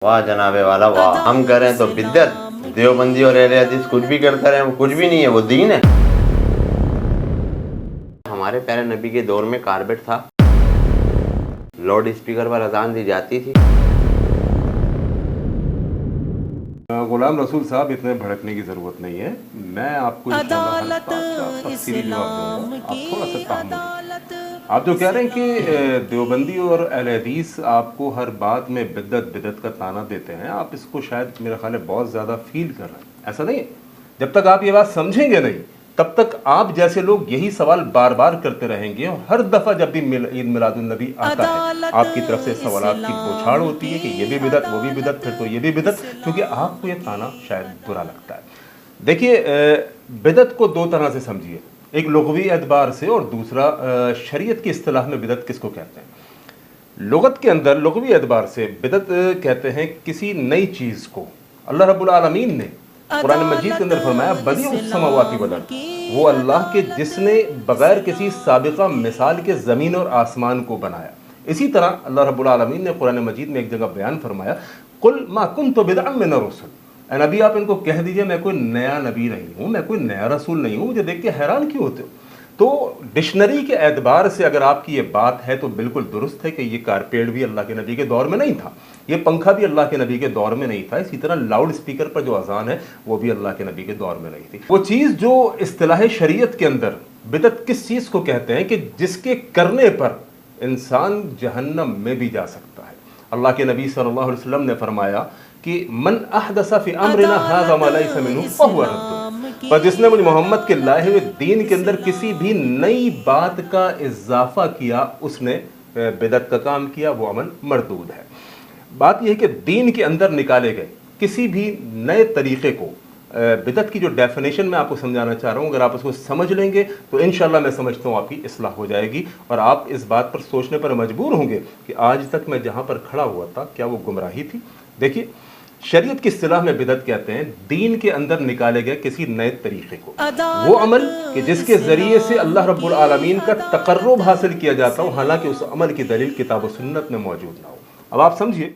واہ جنابے والا واہ، ہم کریں تو بدعت، دیوبندی اور اہل حدیث کچھ بھی کرتا رہے، وہ کچھ بھی نہیں ہے، وہ دین ہے۔ ہمارے پیارے نبی کے دور میں کارپیٹ تھا، لاؤڈ اسپیکر پر اذان دی جاتی تھی۔ غلام رسول صاحب اتنے بھڑکنے کی ضرورت نہیں ہے، میں آپ کو انشاءاللہ ہر بات کا تفصیلی جواب دوں گا، آپ تھوڑا سا تحمل کیجیے۔ آپ جو کہہ رہے ہیں کہ دیوبندی اور اہل حدیث آپ کو ہر بات میں بدعت کا طعنہ دیتے ہیں، آپ اس کو شاید میرا خیال ہے بہت زیادہ فیل کر رہے ہیں، ایسا نہیں ہے۔ جب تک آپ یہ بات سمجھیں گے نہیں تب تک آپ جیسے لوگ یہی سوال بار بار کرتے رہیں گے، اور ہر دفعہ جب بھی عید میلاد النبی آتا ہے آپ کی طرف سے سوالات کی بوچھاڑ ہوتی ہے کہ یہ بھی بدعت، وہ بھی بدعت، پھر تو یہ بھی بدعت، کیونکہ آپ کو یہ طعنہ شاید برا لگتا ہے۔ دیکھیے، بدعت کو دو طرح سے سمجھیے، ایک لغوی اعتبار سے اور دوسرا شریعت کی اصطلاح میں بدعت کس کو کہتے ہیں۔ لغت کے اندر لغوی اعتبار سے بدعت کہتے ہیں کسی نئی چیز کو۔ اللہ رب العالمین نے قرآن مجید کے اندر فرمایا بدیع السماوات والارض، وہ اللہ کے جس نے بغیر کسی سابقہ مثال کے زمین اور آسمان کو بنایا۔ اسی طرح اللہ رب العالمین نے قرآن مجید میں ایک جگہ بیان فرمایا قل ما کنت بدعا من الرسل، اے نبی آپ ان کو کہہ دیجئے میں کوئی نیا نبی نہیں ہوں، میں کوئی نیا رسول نہیں ہوں، مجھے دیکھ کے حیران کیوں ہوتے ہو۔ تو ڈکشنری کے اعتبار سے اگر آپ کی یہ بات ہے تو بالکل درست ہے کہ یہ کارپیٹ بھی اللہ کے نبی کے دور میں نہیں تھا، یہ پنکھا بھی اللہ کے نبی کے دور میں نہیں تھا، اسی طرح لاؤڈ اسپیکر پر جو اذان ہے وہ بھی اللہ کے نبی کے دور میں نہیں تھی۔ وہ چیز جو اصطلاح شریعت کے اندر بدعت کس چیز کو کہتے ہیں کہ جس کے کرنے پر انسان جہنم میں بھی جا سکتا ہے۔ اللہ کے نبی صلی اللہ علیہ وسلم نے فرمایا کہ من احدث فی امرنا ھذا ما لیس منہ فہو رد، پر جس نے مجھ محمد کے لائے ہوئے دین کے اندر کسی بھی نئی بات کا اضافہ کیا اس نے بدعت کا کام کیا، وہ عمل مردود ہے۔ بات یہ ہے کہ دین کے اندر نکالے گئے کسی بھی نئے طریقے کو، بدعت کی جو ڈیفینیشن میں آپ کو سمجھانا چاہ رہا ہوں، اگر آپ اس کو سمجھ لیں گے تو انشاءاللہ میں سمجھتا ہوں آپ کی اصلاح ہو جائے گی، اور آپ اس بات پر سوچنے پر مجبور ہوں گے کہ آج تک میں جہاں پر کھڑا ہوا تھا کیا وہ گمراہی تھی۔ دیکھیے، شریعت کی اصطلاح میں بدعت کہتے ہیں دین کے اندر نکالے گئے کسی نئے طریقے کو، وہ عمل کہ جس کے ذریعے سے اللہ رب العالمین کا تقرب حاصل کیا جاتا ہو، حالانکہ اس عمل کی دلیل کتاب و سنت میں موجود نہ ہو۔ اب آپ سمجھیے